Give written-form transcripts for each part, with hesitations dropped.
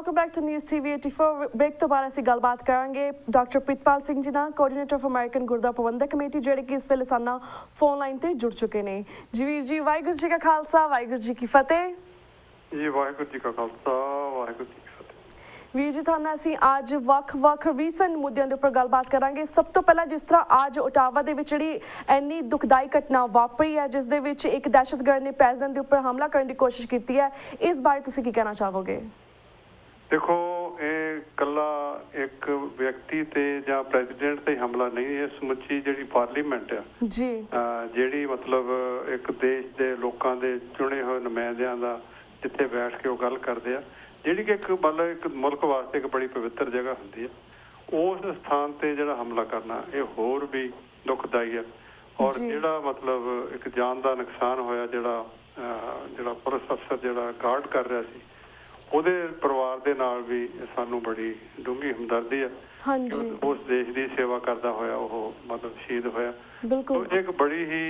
Welcome back to news TV 84 break ਤੋਂ ਬਾਅਦ ਅਸੀਂ ਗੱਲਬਾਤ ਕਰਾਂਗੇ ਡਾਕਟਰ ਪ੍ਰਿਤਪਾਲ ਸਿੰਘ ਜੀ ਨਾਲ coordinator of American Gurdwara Prabandhak committee ਜਿਹੜੇ ਕਿ ਇਸ ਵੇਲੇ ਸਾਡਾ ਫੋਨ ਲਾਈਨ ਤੇ ਜੁੜ ਚੁੱਕੇ ਨੇ। ਜੀ ਵੀਰ ਜੀ ਵਾਹਿਗੁਰੂ ਜੀ ਕਾ ਖਾਲਸਾ ਵਾਹਿਗੁਰੂ ਜੀ ਕੀ ਫਤਿਹ। ਜੀ ਵਾਹਿਗੁਰੂ ਜੀ ਕਾ ਖਾਲਸਾ ਵਾਹਿਗੁਰੂ ਜੀ ਕੀ ਫਤਿਹ। ਵੀਰ ਜੀ ਤੁਹਾਨੂੰ ਅਸੀਂ ਅੱਜ ਵੱਖ ਰੀਸੈਂਟ ਮੁੱਦਿਆਂ ਦੇ ਉੱਪਰ ਗੱਲਬਾਤ ਕਰਾਂਗੇ। ਸਭ ਤੋਂ ਪਹਿਲਾਂ ਜਿਸ ਤਰ੍ਹਾਂ ਅੱਜ ਓਟਾਵਾ ਦੇ ਵਿੱਚ ਜਿਹੜੀ ਇੰਨੀ ਦੁਖਦਾਈ ਘਟਨਾ ਵਾਪਰੀ ਹੈ ਜਿਸ ਦੇ ਵਿੱਚ ਇੱਕ ਦਹਿਸ਼ਤਗਰਦ ਨੇ ਪ੍ਰੈਜ਼ੀਡੈਂਟ ਦੇ ਉੱਪਰ ਹਮਲਾ ਕਰਨ ਦੀ ਕੋਸ਼ਿਸ਼ ਕੀਤੀ ਹੈ, ਇਸ ਬਾਰੇ ਤੁਸੀਂ ਕੀ ਕਹਿਣਾ ਚਾਹੋਗੇ? ਦੇਖੋ ਇਹ ਕੱਲਾ ਇੱਕ ਵਿਅਕਤੀ ਤੇ ਜਾਂ ਪ੍ਰੈਜ਼ੀਡੈਂਟ ਤੇ ਹਮਲਾ ਨਹੀਂ, ਇਹ ਸਮੁੱਚੀ ਜਿਹੜੀ ਪਾਰਲੀਮੈਂਟ ਆ ਜੀ ਜਿਹੜੀ ਮਤਲਬ ਇੱਕ ਦੇਸ਼ ਦੇ ਲੋਕਾਂ ਦੇ ਚੁਣੇ ਹੋਏ ਨੁਮਾਇੰਦਿਆਂ ਦਾ ਜਿੱਥੇ ਬੈਠ ਕੇ ਉਹ ਗੱਲ ਕਰਦੇ ਆ, ਜਿਹੜੀ ਕਿ ਇੱਕ ਮਤਲਬ ਇੱਕ ਮੁਲਕ ਵਾਸਤੇ ਇੱਕ ਬੜੀ ਪਵਿੱਤਰ ਜਗ੍ਹਾ ਹੁੰਦੀ ਹੈ, ਉਸ ਸਥਾਨ ਤੇ ਜਿਹੜਾ ਹਮਲਾ ਕਰਨਾ ਇਹ ਹੋਰ ਵੀ ਦੁਖਦਾਈ ਹੈ। ਔਰ ਜਿਹੜਾ ਮਤਲਬ ਇੱਕ ਜਾਨ ਦਾ ਨੁਕਸਾਨ ਹੋਇਆ, ਜਿਹੜਾ ਪੁਲਿਸ ਅਫਸਰ ਜਿਹੜਾ ਗਾਰਡ ਕਰ ਰਿਹਾ ਸੀ ਉਹਦੇ ਪਰਿਵਾਰ ਦੇ ਨਾਲ ਵੀ ਸਾਨੂੰ ਬੜੀ ਡੂੰਘੀ ਹਮਦਰਦੀ ਹੈ। ਉਸ ਦੇਸ਼ ਦੀ ਸੇਵਾ ਕਰਦਾ ਹੋਇਆ ਉਹ ਮਤਲਬ ਸ਼ਹੀਦ ਹੋਇਆ। ਇੱਕ ਬੜੀ ਹੀ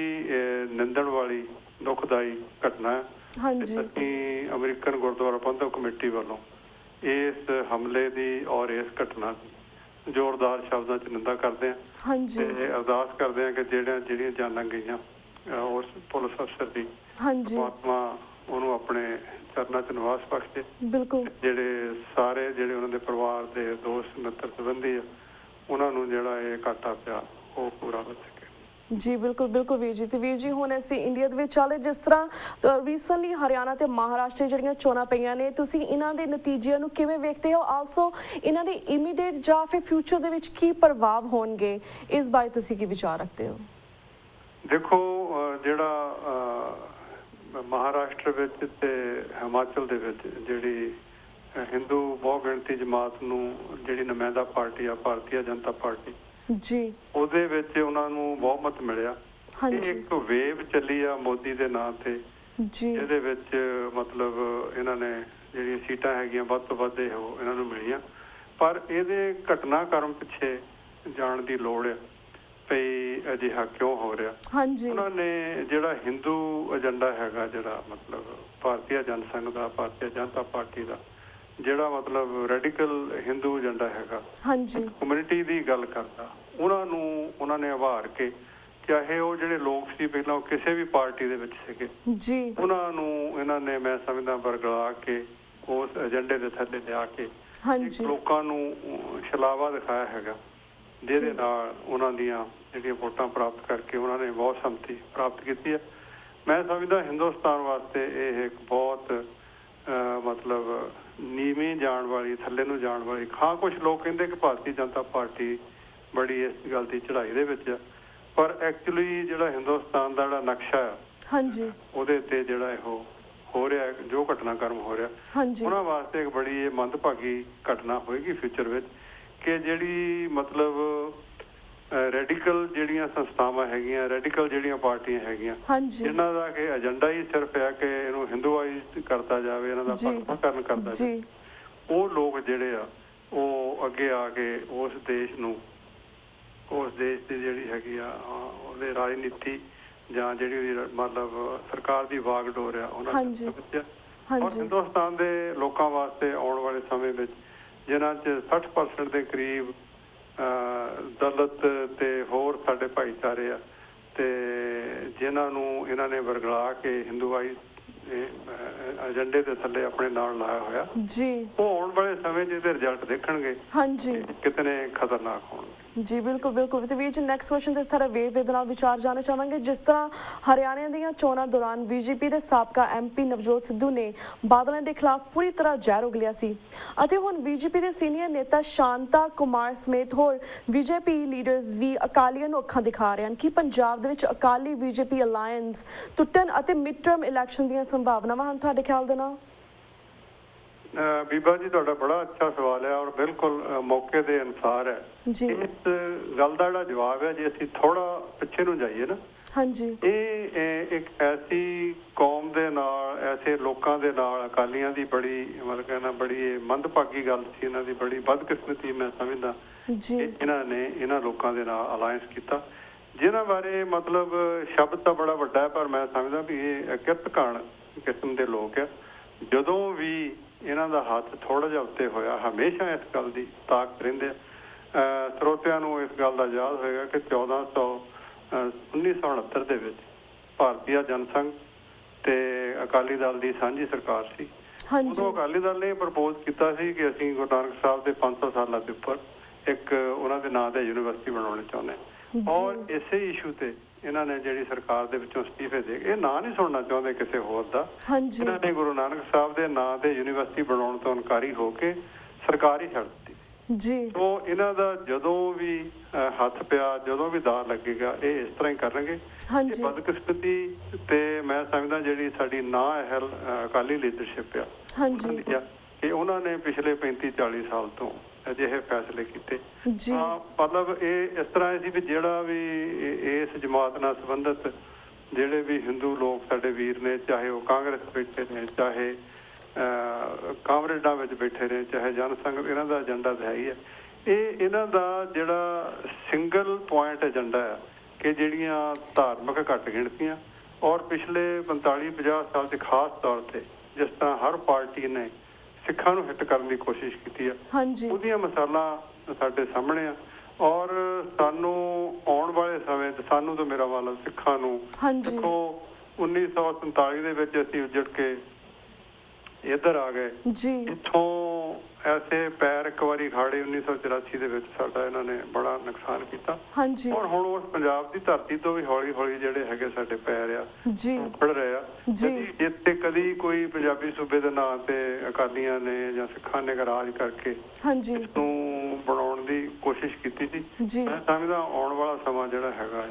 ਨਿੰਦਣ ਵਾਲੀ ਦੁਖਦਾਈ ਘਟਨਾ ਹੈ। ਅਸੀਂ ਅਮਰੀਕਨ ਗੁਰਦੁਆਰਾ ਪ੍ਰਬੰਧਕ ਕਮੇਟੀ ਵੱਲੋਂ ਇਸ ਹਮਲੇ ਦੀ ਔਰ ਇਸ ਘਟਨਾ ਦੀ ਜ਼ੋਰਦਾਰ ਸ਼ਬਦਾਂ 'ਚ ਨਿੰਦਾ ਕਰਦੇ ਹਾਂ ਤੇ ਅਰਦਾਸ ਕਰਦੇ ਹਾਂ ਕਿ ਜਿਹੜੀਆਂ ਜਾਨਾਂ ਗਈਆਂ ਉਸ ਪੁਲਿਸ ਅਫਸਰ ਦੀ ਪਰਮਾਤਮਾ ਉਹਨੂੰ ਆਪਣੇ ਚਰਨਾਂ 'ਚ ਨਿਵਾਸ ਬਖਸ਼ੇ। ਜਿਹੜੇ ਸਾਰੇ ਜਿਹੜੇ ਉਹਨਾਂ ਦੇ ਪਰਿਵਾਰ ਦੇ ਦੋਸਤ ਮਿੱਤਰ ਸੰਬੰਧੀ ਆ ਉਹਨਾਂ ਨੂੰ ਜਿਹੜਾ ਇਹ ਘਾਟਾ ਪਿਆ ਉਹ ਪੂਰਾ ਹੋ ਸਕੇ। ਜੀ ਬਿਲਕੁਲ ਵੀਰ ਜੀ। ਤੇ ਵੀਰ ਜੀ ਹੁਣ ਅਸੀਂ ਇੰਡੀਆ ਦੇ ਵਿੱਚ ਚੱਲੇ, ਜਿਸ ਤਰ੍ਹਾਂ ਰੀਸੈਂਟਲੀ ਹਰਿਆਣਾ ਤੇ ਮਹਾਰਾਸ਼ਟਰ ਜਿਹੜੀਆਂ ਚੋਣਾਂ ਪਈਆਂ ਨੇ, ਤੁਸੀਂ ਇਹਨਾਂ ਦੇ ਨਤੀਜਿਆਂ ਨੂੰ ਕਿਵੇਂ ਵੇਖਦੇ ਹੋ? ਆਲਸੋ ਇਹਨਾਂ ਦੇ ਇਮੀਡੀਏਟ ਜਾਂ ਫਿਰ ਫਿਊਚਰ ਦੇ ਵਿੱਚ ਕੀ ਪ੍ਰਭਾਵ ਹੋਣਗੇ, ਇਸ ਬਾਰੇ ਤੁਸੀਂ ਕੀ ਵਿਚਾਰ ਰੱਖਦੇ ਹੋ? ਦੇਖੋ ਜਿਹੜਾ ਮਹਾਰਾਸ਼ਟਰ ਵਿੱਚ ਤੇ ਹਿਮਾਚਲ ਦੇ ਵਿੱਚ ਜਿਹੜੀ ਹਿੰਦੂ ਬਹੁ ਗਿਣਤੀ ਜਮਾਤ ਨੂੰ ਜਿਹੜੀ ਨੁਮਾਇੰਦਾ ਪਾਰਟੀ ਆ ਭਾਰਤੀ ਜਨਤਾ ਪਾਰਟੀ ਜੀ, ਉਹਦੇ ਵਿੱਚ ਉਹਨਾਂ ਨੂੰ ਬਹੁਮਤ ਮਿਲਿਆ। ਇੱਕ ਵੇਵ ਚੱਲੀ ਆ ਮੋਦੀ ਦੇ ਨਾਂ ਤੇ ਜਿਹਦੇ ਵਿੱਚ ਮਤਲਬ ਇਹਨਾਂ ਨੇ ਜਿਹੜੀਆਂ ਸੀਟਾਂ ਹੈਗੀਆਂ ਵੱਧ ਤੋਂ ਵੱਧ ਇਹਨਾਂ ਨੂੰ ਮਿਲੀਆਂ, ਪਰ ਇਹਦੇ ਘਟਨਾਕ੍ਰਮ ਪਿੱਛੇ ਜਾਣ ਦੀ ਲੋੜ ਆ ਭਈ ਅਜਿਹਾ ਕਿਉਂ ਹੋ ਰਿਹਾ। ਉਹਨਾਂ ਨੇ ਜਿਹੜਾ ਹਿੰਦੂ ਏਜੰਡਾ ਹੈਗਾ, ਜਿਹੜਾ ਮਤਲਬ ਭਾਰਤੀ ਜਨਸੰਘ ਦਾ ਭਾਰਤੀ ਜਨਤਾ ਪਾਰਟੀ ਦਾ ਜਿਹੜਾ ਮਤਲਬ ਰੈਡੀਕਲ ਹਿੰਦੂ ਏਜੰਡਾ ਹੈਗਾ, ਕਮਿਊਨਿਟੀ ਦੀ ਗੱਲ ਕਰਦਾ, ਉਹਨਾਂ ਨੇ ਉਭਾਰ ਕੇ ਚਾਹੇ ਉਹ ਜਿਹੜੇ ਲੋਕ ਸੀ ਪਹਿਲਾਂ ਉਹ ਕਿਸੇ ਵੀ ਪਾਰਟੀ ਦੇ ਵਿੱਚ ਸੀਗੇ ਉਹਨਾਂ ਨੂੰ ਇਹਨਾਂ ਨੇ ਮੈਂ ਸਮਝਦਾ ਬਰਗਲਾ ਕੇ ਉਸ ਏਜੰਡੇ ਦੇ ਥੱਲੇ ਲਿਆ ਕੇ ਲੋਕਾਂ ਨੂੰ ਛਲਾਵਾ ਦਿਖਾਇਆ ਹੈਗਾ, ਜਿਹਦੇ ਨਾਲ ਉਹਨਾਂ ਦੀਆਂ ਜਿਹੜੀਆਂ ਵੋਟਾਂ ਪ੍ਰਾਪਤ ਕਰਕੇ ਉਹਨਾਂ ਨੇ ਬਹੁਤ ਸੰਮਤੀ ਪ੍ਰਾਪਤ ਕੀਤੀ ਹੈ। ਮੈਂ ਸਮਝਦਾ ਹਿੰਦੁਸਤਾਨ ਵਾਸਤੇ ਇਹ ਇੱਕ ਬਹੁਤ ਮਤਲਬ ਨੀਵੇਂ ਜਾਣ ਵਾਲੀ, ਥੱਲੇ ਨੂੰ ਜਾਣ ਵਾਲੀ ਕੁਛ ਲੋਕ ਕਹਿੰਦੇ ਕਿ ਭਾਰਤੀ ਜਨਤਾ ਪਾਰਟੀ ਬੜੀ ਇਸ ਗੱਲ ਦੀ ਚੜ੍ਹਾਈ ਦੇ ਵਿੱਚ ਆ, ਪਰ ਐਕਚੁਅਲੀ ਜਿਹੜਾ ਹਿੰਦੁਸਤਾਨ ਦਾ ਜਿਹੜਾ ਨਕਸ਼ਾ ਆ ਉਹਦੇ ਉੱਤੇ ਜਿਹੜਾ ਇਹੋ ਹੋ ਰਿਹਾ, ਜੋ ਘਟਨਾਕ੍ਰਮ ਹੋ ਰਿਹਾ, ਉਹਨਾਂ ਵਾਸਤੇ ਇੱਕ ਬੜੀ ਇਹ ਮੰਦਭਾਗੀ ਘਟਨਾ ਹੋਏਗੀ ਫਿਊਚਰ ਵਿੱਚ ਕਿ ਜਿਹੜੀ ਮਤਲਬ ਰੈਡੀਕਲ ਜਿਹੜੀਆਂ ਸੰਸਥਾਵਾਂ ਹੈਗੀਆਂ, ਰੈਡੀਕਲ ਜਿਹੜੀਆਂ ਪਾਰਟੀਆਂ ਹੈਗੀਆਂ, ਇਹਨਾਂ ਦਾ ਕਿ ਏਜੰਡਾ ਹੀ ਸਿਰਫ ਹੈ ਕਿ ਇਹਨੂੰ ਹਿੰਦੂਆਈਜ਼ ਕਰਤਾ ਜਾਵੇ, ਇਹਨਾਂ ਦਾ ਪਾਕਿਸਤਾਨ ਕਰਦਾ ਜਾਵੇ, ਉਹ ਲੋਕ ਜਿਹੜੇ ਆ ਉਹ ਅੱਗੇ ਆ ਕੇ ਉਸ ਦੇਸ਼ ਦੀ ਜਿਹੜੀ ਹੈਗੀ ਆ ਉਹਦੇ ਰਾਜਨੀਤੀ ਜਾਂ ਜਿਹੜੀ ਮਤਲਬ ਸਰਕਾਰ ਦੀ ਵਾਗਡੋਰ ਆ ਉਹਨਾਂ ਦੇ ਔਰ ਹਿੰਦੁਸਤਾਨ ਦੇ ਲੋਕਾਂ ਵਾਸਤੇ ਆਉਣ ਵਾਲੇ ਸਮੇਂ ਵਿੱਚ ਜਿਨ੍ਹਾਂ 'ਚ 60% ਦੇ ਕਰੀਬ ਦਲਿਤ ਤੇ ਹੋਰ ਸਾਡੇ ਭਾਈਚਾਰੇ ਆ ਤੇ ਜਿਨ੍ਹਾਂ ਨੂੰ ਇਹਨਾਂ ਨੇ ਵਰਗਲਾ ਕੇ ਹਿੰਦੂਆਈ ਏਜੰਡੇ ਦੇ ਥੱਲੇ ਆਪਣੇ ਨਾਲ ਲਾਇਆ ਹੋਇਆ, ਉਹ ਆਉਣ ਵਾਲੇ ਸਮੇਂ 'ਚ ਇਹਦੇ ਰਿਜ਼ਲਟ ਦੇਖਣਗੇ ਕਿਤਨੇ ਖਤਰਨਾਕ ਹੋਣਗੇ। ਜੀ ਬਿਲਕੁਲ। ਤੇ ਵੀਰ ਜੀ ਨੈਕਸਟ ਕੁਐਸਚਨ ਤੇ ਇਸ ਤਰ੍ਹਾਂ ਵੇਰਵੇ ਦੇ ਨਾਲ ਵਿਚਾਰ ਜਾਣਨਾ ਚਾਹਾਂਗੇ, ਜਿਸ ਤਰ੍ਹਾਂ ਹਰਿਆਣਾ ਦੀਆਂ ਚੋਣਾਂ ਦੌਰਾਨ ਬੀਜੇਪੀ ਦੇ ਸਾਬਕਾ MP ਨਵਜੋਤ ਸਿੱਧੂ ਨੇ ਬਾਦਲਾਂ ਦੇ ਖਿਲਾਫ ਪੂਰੀ ਤਰ੍ਹਾਂ ਜ਼ਹਿਰ ਉਗਲਿਆ ਸੀ ਅਤੇ ਹੁਣ ਬੀਜੇਪੀ ਦੇ ਸੀਨੀਅਰ ਨੇਤਾ ਸ਼ਾਂਤਾ ਕੁਮਾਰ ਸਮੇਤ ਹੋਰ ਬੀਜੇਪੀ ਲੀਡਰਸ ਵੀ ਅਕਾਲੀਆਂ ਨੂੰ ਅੱਖਾਂ ਦਿਖਾ ਰਹੇ ਹਨ ਕਿ ਪੰਜਾਬ ਦੇ ਵਿੱਚ ਅਕਾਲੀ ਬੀਜੇਪੀ ਅਲਾਇੰਸ ਟੁੱਟਣ ਅਤੇ ਮਿਡ ਟਰਮ ਇਲੈਕਸ਼ਨ ਦੀਆਂ ਸੰਭਾਵਨਾਵਾਂ ਹਨ, ਤੁਹਾਡੇ ਖਿਆਲ ਦੇ ਨਾਲ? ਬੀਬਾ ਜੀ ਤੁਹਾਡਾ ਬੜਾ ਅੱਛਾ ਸਵਾਲ ਹੈ ਔਰ ਬਿਲਕੁਲ ਮੌਕੇ ਦੇ ਅਨੁਸਾਰ ਹੈ। ਇਸ ਗੱਲ ਦਾ ਜਿਹੜਾ ਜਵਾਬ ਹੈ, ਜੇ ਅਸੀਂ ਥੋੜਾ ਪਿੱਛੇ ਨੂੰ ਜਾਈਏ ਨਾ, ਇਹ ਇੱਕ ਐਸੀ ਕੌਮ ਦੇ ਨਾਲ, ਐਸੇ ਲੋਕਾਂ ਦੇ ਨਾਲ ਅਕਾਲੀਆਂ ਦੀ ਬੜੀ ਮਤਲਬ ਕਹਿਣਾ ਬੜੀ ਮੰਦਭਾਗੀ ਗੱਲ ਸੀ, ਇਹਨਾਂ ਦੀ ਬੜੀ ਬਦਕਿਸਮਤੀ ਮੈਂ ਸਮਝਦਾ ਇਹਨਾਂ ਨੇ ਇਹਨਾਂ ਲੋਕਾਂ ਦੇ ਨਾਲ ਅਲਾਇੰਸ ਕੀਤਾ, ਜਿਨ੍ਹਾਂ ਬਾਰੇ ਮਤਲਬ ਸ਼ਬਦ ਤਾਂ ਬੜਾ ਵੱਡਾ ਹੈ ਪਰ ਮੈਂ ਸਮਝਦਾ ਵੀ ਇਹ ਕਿਰਤਕਾਣ ਕਿਸਮ ਦੇ ਲੋਕ ਆ। ਜਦੋਂ ਵੀ ਇਹਨਾਂ ਦਾ ਹੱਥ ਥੋੜਾ ਜਿਹਾ ਉੱਤੇ ਹੋਇਆ। ਹਮੇਸ਼ਾ ਇਸ ਗੱਲ ਦੀ ਤਾਕ ਰਹਿੰਦੇ ਸਰੋਤਿਆਂ ਨੂੰ ਇਸ ਗੱਲ ਦਾ ਯਾਦ ਹੋਏਗਾ ਕਿ 1969 ਦੇ ਵਿੱਚ ਭਾਰਤੀ ਜਨਸੰਘ ਤੇ ਅਕਾਲੀ ਦਲ ਦੀ ਸਾਂਝੀ ਸਰਕਾਰ ਸੀ। ਉਦੋਂ ਅਕਾਲੀ ਦਲ ਨੇ ਪ੍ਰਪੋਜ਼ ਕੀਤਾ ਸੀ ਕਿ ਅਸੀਂ ਗੁਰੂ ਨਾਨਕ ਸਾਹਿਬ ਦੇ 500 ਸਾਲਾਂ ਦੇ ਉੱਪਰ ਇੱਕ ਉਹਨਾਂ ਦੇ ਨਾਂ ਤੇ ਯੂਨੀਵਰਸਿਟੀ ਬਣਾਉਣੀ ਚਾਹੁੰਦੇ ਹਾਂ। ਔਰ ਇਸੇ ਇਸ਼ੂ ਤੇ ਇਹਨਾਂ ਨੇ ਜਿਹੜੀ ਸਰਕਾਰ ਦੇ ਵਿੱਚੋਂ ਅਸਤੀਫੇ ਦੇ ਇਹ ਨਾਂ ਨਹੀਂ ਸੁਣਨਾ ਚਾਹੁੰਦੇ ਕਿਸੇ ਹੋਰ ਦਾ। ਇਹਨਾਂ ਨੇ ਗੁਰੂ ਨਾਨਕ ਸਾਹਿਬ ਦੇ ਨਾਂ ਤੇ ਯੂਨੀਵਰਸਿਟੀ ਬਣਾਉਣ ਤੋਂ ਇਨਕਾਰੀ ਹੋ ਕੇ ਸਰਕਾਰ ਹੀ ਛੱਡ ਦਿੱਤੀ ਜੀ। ਸੋ ਇਹਨਾਂ ਦਾ ਜਦੋਂ ਵੀ ਹੱਥ ਪਿਆ, ਜਦੋਂ ਵੀ ਦਾਅ ਲੱਗੇਗਾ, ਇਹ ਇਸ ਤਰ੍ਹਾਂ ਹੀ ਕਰਨਗੇ। ਬਦਕਿਸਮਤੀ ਤੇ ਮੈਂ ਸਮਝਦਾ ਜਿਹੜੀ ਸਾਡੀ ਨਾਅਹਿਲ ਅਕਾਲੀ ਲੀਡਰਸ਼ਿਪ ਆ ਕਿ ਉਹਨਾਂ ਨੇ ਪਿਛਲੇ 35-40 ਸਾਲ ਤੋਂ ਅਜਿਹੇ ਫੈਸਲੇ ਕੀਤੇ। ਮਤਲਬ ਇਹ ਇਸ ਤਰ੍ਹਾਂ ਸੀ ਵੀ ਜਿਹੜਾ ਵੀ ਇਸ ਜਮਾਤ ਨਾਲ ਸੰਬੰਧਿਤ ਜਿਹੜੇ ਵੀ ਹਿੰਦੂ ਲੋਕ ਸਾਡੇ ਵੀਰ ਨੇ, ਚਾਹੇ ਉਹ ਕਾਂਗਰਸ ਬੈਠੇ ਨੇ, ਚਾਹੇ ਕਾਮਰੇਡਾਂ ਵਿੱਚ ਬੈਠੇ ਨੇ, ਚਾਹੇ ਜਨਸੰਘ, ਇਹਨਾਂ ਦਾ ਏਜੰਡਾ ਤਾਂ ਹੈ ਹੀ ਹੈ। ਇਹ ਇਹਨਾਂ ਦਾ ਜਿਹੜਾ ਸਿੰਗਲ ਪੁਆਇੰਟ ਏਜੰਡਾ ਆ ਕਿ ਜਿਹੜੀਆਂ ਧਾਰਮਿਕ ਘੱਟ ਗਿਣਤੀਆਂ ਔਰ ਪਿਛਲੇ 45-50 ਸਾਲ 'ਚ ਖਾਸ ਤੌਰ ਤੇ ਜਿਸ ਤਰ੍ਹਾਂ ਹਰ ਪਾਰਟੀ ਨੇ ਸਿੱਖਾਂ ਨੂੰ ਹਿੱਟ ਕਰਨ ਦੀ ਕੋਸ਼ਿਸ਼ ਕੀਤੀ ਆ, ਉਹਦੀਆਂ ਮਿਸਾਲਾਂ ਸਾਡੇ ਸਾਹਮਣੇ ਆ। ਔਰ ਸਾਨੂੰ ਆਉਣ ਵਾਲੇ ਸਮੇਂ 'ਚ ਸਾਨੂੰ ਤਾਂ ਮੇਰਾ ਮਤਲਬ ਸਿੱਖਾਂ ਨੂੰ ਦੇਖੋ 1947 ਦੇ ਵਿੱਚ ਅਸੀਂ ਉੱਜੜ ਕੇ ਇੱਧਰ ਆ ਗਏ। ਇੱਥੋਂ ਐਸੇ ਪੈਰ ਇੱਕ ਵਾਰੀ ਖਾੜੇ 1984 ਦੇ ਵਿੱਚ ਸਾਡਾ ਇਹਨਾਂ ਨੇ ਬੜਾ ਨੁਕਸਾਨ ਕੀਤਾ। ਔਰ ਹੁਣ ਉਸ ਪੰਜਾਬ ਦੀ ਧਰਤੀ ਤੋਂ ਵੀ ਹੌਲੀ ਹੌਲੀ ਜਿਹੜੇ ਹੈਗੇ ਸਾਡੇ ਪੈਰ ਆ ਉੱਪੜ ਰਹੇ ਆ। ਜਿੱਥੇ ਕਦੀ ਕੋਈ ਪੰਜਾਬੀ ਸੂਬੇ ਦੇ ਨਾਂ ਤੇ ਅਕਾਲੀਆਂ ਨੇ ਜਾਂ ਸਿੱਖਾਂ ਨੇ ਰਾਜ ਕਰਕੇ ਇਸ ਨੂੰ ਬਣਾਉਣ ਦੀ ਕੋਸ਼ਿਸ਼ ਕੀਤੀ ਸੀ। ਮੈਂ ਸਮਝਦਾ ਆਉਣ ਵਾਲਾ ਸਮਾਂ ਜਿਹੜਾ ਹੈਗਾ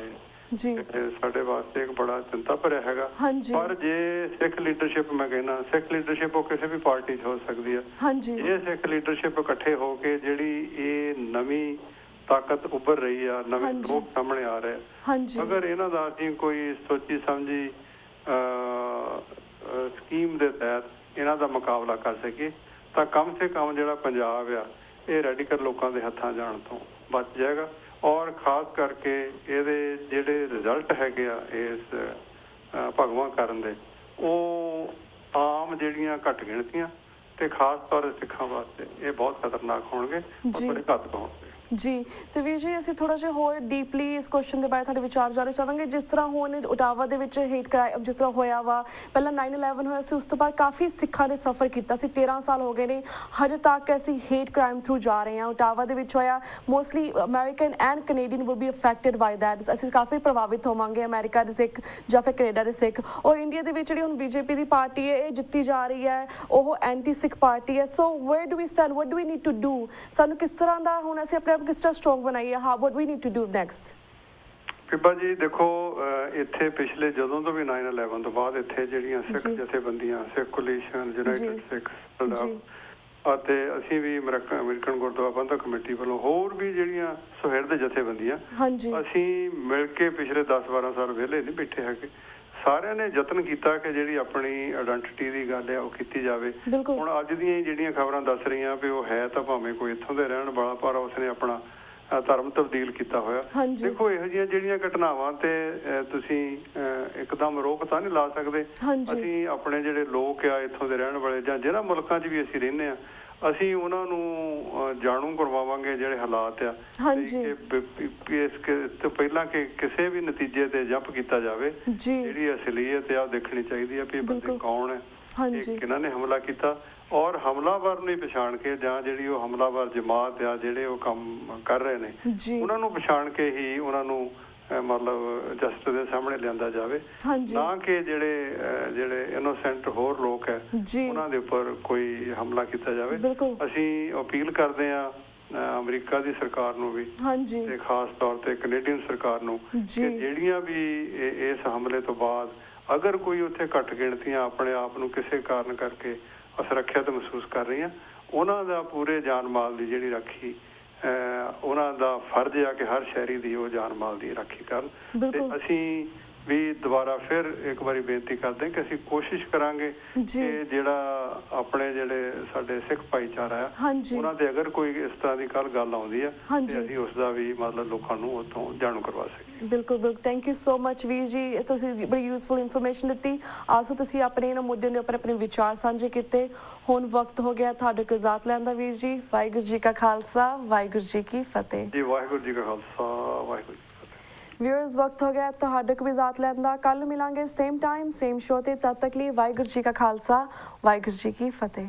ਸਾਡੇ ਵਾਸਤੇ ਇੱਕ ਬੜਾ ਚਿੰਤਾ ਭਰਿਆ ਹੈਗਾ। ਪਰ ਜੇ ਸਿੱਖ ਲੀਡਰਸ਼ਿਪ, ਮੈਂ ਕਹਿੰਦਾ ਸਿੱਖ ਲੀਡਰਸ਼ਿਪ ਉਹ ਕਿਸੇ ਵੀ ਪਾਰਟੀ 'ਚ ਹੋ ਸਕਦੀ ਆ। ਇਹ ਸਿੱਖ ਲੀਡਰਸ਼ਿਪ ਇਕੱਠੇ ਹੋ ਕੇ ਜਿਹੜੀ ਇਹ ਨਵੀਂ ਤਾਕਤ ਉੱਭਰ ਰਹੀ ਆ, ਨਵੇਂ ਲੋਕ ਸਾਹਮਣੇ ਆ ਰਹੇ, ਅਗਰ ਇਹਨਾਂ ਦਾ ਅਸੀਂ ਕੋਈ ਸੋਚੀ ਸਮਝੀ ਸਕੀਮ ਦੇ ਤਹਿਤ ਇਹਨਾਂ ਦਾ ਮੁਕਾਬਲਾ ਕਰ ਸਕੀਏ ਤਾਂ ਕਮ ਸੇ ਕਮ ਜਿਹੜਾ ਪੰਜਾਬ ਆ ਇਹ ਰੈਡੀਕਲ ਲੋਕਾਂ ਦੇ ਹੱਥਾਂ ਜਾਣ ਤੋਂ ਬਚ ਜਾਏਗਾ। ਔਰ ਖਾਸ ਕਰਕੇ ਇਹਦੇ ਜਿਹੜੇ ਰਿਜ਼ਲਟ ਹੈਗੇ ਆ ਇਸ ਭਗਵਾਂ ਕਰਨ ਦੇ, ਉਹ ਆਮ ਜਿਹੜੀਆਂ ਘੱਟ ਗਿਣਤੀਆਂ ਤੇ ਖਾਸ ਤੌਰ ਸਿੱਖਾਂ ਵਾਸਤੇ ਇਹ ਬਹੁਤ ਖਤਰਨਾਕ ਹੋਣਗੇ ਔਰ ਬੜੇ ਘਾਤਕ ਹੋਣਗੇ। ਜੀ ਤੇ ਵੀਰ ਜੀ ਅਸੀਂ ਥੋੜਾ ਜਿਹਾ ਹੋਰ ਡੀਪਲੀ ਇਸ ਕੁਐਸਚਨ ਦੇ ਬਾਰੇ ਤੁਹਾਡੇ ਵਿਚਾਰ ਜਾਣਨਾ ਚਾਹਾਂਗੇ। ਜਿਸ ਤਰ੍ਹਾਂ ਹੁਣ ਓਟਾਵਾ ਦੇ ਵਿੱਚ ਹੇਟ ਕ੍ਰਾਈਮ ਜਿਸ ਤਰ੍ਹਾਂ ਹੋਇਆ ਵਾ, ਪਹਿਲਾਂ 9/11 ਹੋਇਆ ਸੀ, ਉਸ ਤੋਂ ਬਾਅਦ ਕਾਫੀ ਸਿੱਖਾਂ ਨੇ ਸਫਰ ਕੀਤਾ ਸੀ। 13 ਸਾਲ ਹੋ ਗਏ ਨੇ, ਹਜੇ ਤੱਕ ਅਸੀਂ ਹੇਟ ਕ੍ਰਾਈਮ ਥਰੂ ਜਾ ਰਹੇ ਹਾਂ। ਓਟਾਵਾ ਦੇ ਵਿੱਚ ਹੋਇਆ, mostly American and Canadian will be affected by that. ਅਸੀਂ ਕਾਫੀ ਪ੍ਰਭਾਵਿਤ ਹੋਵਾਂਗੇ, ਅਮਰੀਕਾ ਦੇ ਸਿੱਖ ਜਾਂ ਫਿਰ ਕੈਨੇਡਾ ਦੇ ਸਿੱਖ। ਔਰ ਇੰਡੀਆ ਦੇ ਵਿੱਚ ਜਿਹੜੀ ਹੁਣ ਬੀਜੇਪੀ ਦੀ ਪਾਰਟੀ ਹੈ ਇਹ ਜਿੱਤੀ ਜਾ ਰਹੀ ਹੈ, ਉਹ ਐਂਟੀ ਸਿੱਖ ਪਾਰਟੀ ਹੈ। So where do we stand, what do we need to do? ਸਾਨੂੰ ਕਿਸ ਤਰ੍ਹਾਂ ਦਾ ਹੁਣ ਅਸੀਂ ਆਪਣੇ ਕਿਸ ਤਰ੍ਹਾਂ ਸਟਰੋਂਗ ਬਣਾਈਏ? what we need to do next? Pippa ਜੀ ਦੇਖੋ, ਇੱਥੇ ਪਿਛਲੇ ਜਦੋਂ ਤੋਂ ਵੀ 9/11 ਤੋਂ ਬਾਅਦ ਇੱਥੇ ਜਿਹੜੀਆਂ ਸਿੱਖ ਜਥੇਬੰਦੀਆਂ, ਸਿੱਖ ਕੋਲੀਸ਼ਨ, ਯੂਨਾਈਟਿਡ ਸਿੱਖ ਅਤੇ ਅਸੀਂ ਵੀ ਅਮਰੀਕਨ ਗੁਰਦੁਆਰਾ ਪ੍ਰਬੰਧਕ ਕਮੇਟੀ ਵੱਲੋਂ ਹੋਰ ਵੀ ਜਿਹੜੀਆਂ ਸੁਹਿਰਦ ਜਥੇਬੰਦੀਆਂ, ਅਸੀਂ ਮਿਲ ਕੇ ਪਿਛਲੇ 10-12 ਸਾਲ ਵਿਹਲੇ ਨਹੀਂ ਬੈਠੇ ਹੈਗੇ। ਸਾਰਿਆਂ ਨੇ ਯਤਨ ਕੀਤਾ ਕਿ ਜਿਹੜੀ ਆਪਣੀ ਆਇਡੈਂਟੀਟੀ ਦੀ ਗੱਲ ਹੈ ਉਹ ਕੀਤੀ ਜਾਵੇ। ਹੁਣ ਅੱਜ ਦੀਆਂ ਜਿਹੜੀਆਂ ਖਬਰਾਂ ਦੱਸ ਰਹੀਆਂ ਵੀ ਉਹ ਹੈ ਤਾਂ ਭਾਵੇਂ ਕੋਈ ਇੱਥੋਂ ਦੇ ਰਹਿਣ ਵਾਲਾ, ਪਰ ਉਸਨੇ ਆਪਣਾ ਧਰਮ ਤਬਦੀਲ ਕੀਤਾ ਹੋਇਆ। ਦੇਖੋ ਇਹੋ ਜਿਹੀਆਂ ਜਿਹੜੀਆਂ ਘਟਨਾਵਾਂ ਤੇ ਤੁਸੀਂ ਇੱਕਦਮ ਰੋਕ ਤਾਂ ਨਹੀਂ ਲਾ ਸਕਦੇ। ਅਸੀਂ ਆਪਣੇ ਜਿਹੜੇ ਲੋਕ ਆ ਇੱਥੋਂ ਦੇ ਰਹਿਣ ਵਾਲੇ ਜਾਂ ਜਿਹਨਾਂ ਮੁਲਕਾਂ 'ਚ ਵੀ ਅਸੀਂ ਰਹਿੰਦੇ ਆ, ਅਸੀਂ ਉਹਨਾਂ ਨੂੰ ਜਾਣੂ ਕਰਵਾਵਾਂਗੇ ਜਿਹੜੇ ਹਾਲਾਤ ਆ, ਇਸ ਤੋਂ ਪਹਿਲਾਂ ਕਿ ਕਿਸੇ ਵੀ ਨਤੀਜੇ ਤੇ ਜੰਪ ਕੀਤਾ ਜਾਵੇ। ਜਿਹੜੀ ਅਸਲੀਅਤ ਆ ਉਹ ਦੇਖਣੀ ਚਾਹੀਦੀ ਆ ਵੀ ਬੰਦੇ ਕੌਣ ਹੈ, ਕਿਹਨਾਂ ਨੇ ਹਮਲਾ ਕੀਤਾ, ਔਰ ਹਮਲਾਵਰ ਨੂੰ ਪਛਾਣ ਕੇ ਜਾਂ ਜਿਹੜੀ ਉਹ ਹਮਲਾਵਰ ਜਮਾਤ ਆ ਜਿਹੜੇ ਉਹ ਕੰਮ ਕਰ ਰਹੇ ਨੇ ਉਹਨਾਂ ਨੂੰ ਪਛਾਣ ਕੇ ਹੀ ਉਹਨਾਂ ਨੂੰ ਮਤਲਬ ਜਸਟਿਸ ਦੇ ਸਾਹਮਣੇ ਲਿਆਂਦਾ ਜਾਵੇ, ਨਾ ਕਿ ਜਿਹੜੇ ਇਨੋਸੈਂਟ ਹੋਰ ਲੋਕ ਹੈ ਉਹਨਾਂ ਦੇ ਉੱਪਰ ਕੋਈ ਹਮਲਾ ਕੀਤਾ ਜਾਵੇ। ਅਸੀਂ ਅਪੀਲ ਕਰਦੇ ਹਾਂ ਅਮਰੀਕਾ ਦੀ ਸਰਕਾਰ ਨੂੰ ਵੀ ਤੇ ਖਾਸ ਤੌਰ ਤੇ ਕੈਨੇਡੀਅਨ ਸਰਕਾਰ ਨੂੰ ਕਿ ਜਿਹੜੀਆਂ ਵੀ ਇਸ ਹਮਲੇ ਤੋਂ ਬਾਅਦ ਅਗਰ ਕੋਈ ਉੱਥੇ ਘੱਟ ਗਿਣਤੀਆਂ ਆਪਣੇ ਆਪ ਨੂੰ ਕਿਸੇ ਕਾਰਨ ਕਰਕੇ ਅਸੁਰੱਖਿਅਤ ਮਹਿਸੂਸ ਕਰ ਰਹੀਆਂ, ਉਹਨਾਂ ਦਾ ਪੂਰੇ ਜਾਨ ਮਾਲ ਦੀ ਜਿਹੜੀ ਰਾਖੀ ਉਹਨਾਂ ਦਾ ਫਰਜ਼ ਆ ਕਿ ਹਰ ਸ਼ਹਿਰੀ ਦੀ ਉਹ ਜਾਨ ਮਾਲ ਦੀ ਰਾਖੀ ਕਰਨ। ਤੇ ਅਸੀਂ ਵੀ ਦੁਬਾਰਾ ਫਿਰ ਇੱਕ ਵਾਰੀ ਬੇਨਤੀ ਕਰਦੇ ਹਾਂ ਕਿ ਅਸੀਂ ਕੋਸ਼ਿਸ਼ ਕਰਾਂਗੇ ਕਿ ਜਿਹੜਾ ਆਪਣੇ ਜਿਹੜੇ ਸਾਡੇ ਸਿੱਖ ਭਾਈਚਾਰਾ ਆ ਉਹਨਾਂ ਦੇ ਅਗਰ ਕੋਈ ਇਸ ਤਰ੍ਹਾਂ ਦੀ ਗੱਲ ਆਉਂਦੀ ਆ ਤੇ ਅਸੀਂ ਉਸ ਦਾ ਵੀ ਮਤਲਬ ਲੋਕਾਂ ਨੂੰ ਉੱਥੋਂ ਜਾਣੂ ਕਰਵਾ ਸਕੀਏ। ਬਿਲਕੁਲ ਬਿਲਕੁਲ, ਥੈਂਕ ਯੂ ਸੋ ਮਚ ਵੀਰ ਜੀ, ਤੁਸੀਂ ਬੜੀ ਯੂਜ਼ਫੁਲ ਇਨਫੋਰਮੇਸ਼ਨ ਦਿੱਤੀ। ਆਲਸੋ ਤੁਸੀਂ ਆਪਣੇ ਇਹਨਾਂ ਮੁੱਦਿਆਂ ਦੇ ਉੱਪਰ ਆਪਣੇ ਵਿਚਾਰ ਸਾਂਝੇ ਕੀਤੇ। ਹੁਣ ਵਕਤ ਹੋ ਗਿਆ ਤੁਹਾਡੇ ਕੋਲ ਇਜਾਜ਼ਤ ਲੈਣ ਦਾ ਵੀਰ ਜੀ। ਵਾਹਿਗੁਰੂ ਜੀ ਕਾ ਖਾਲਸਾ, ਵਾਹਿਗੁਰੂ ਜੀ ਕੀ ਫਤਿਹ। ਜੀ ਵਾਹਿਗੁਰੂ ਜੀ ਕਾ ਖਾਲਸਾ, ਵਾਹਿਗੁਰੂ ਜੀ ਕੀ ਫਤਿਹ। ਵਿਊਅਰਸ, ਵਕਤ ਹੋ ਗਿਆ ਤੁਹਾਡੇ ਕੋਲ ਇਜਾਜ਼ਤ ਲੈਣ ਦਾ। ਕੱਲ ਮਿਲਾਂਗੇ ਸੇਮ ਟਾਈਮ ਸੇਮ ਸ਼ੋ ਤੇ, ਤਦ ਤੱਕ ਲਈ ਵਾਹਿਗੁਰੂ ਜੀ ਕਾ ਖਾਲਸਾ, ਵਾਹਿਗੁਰੂ ਜੀ ਕੀ ਫਤਿਹ।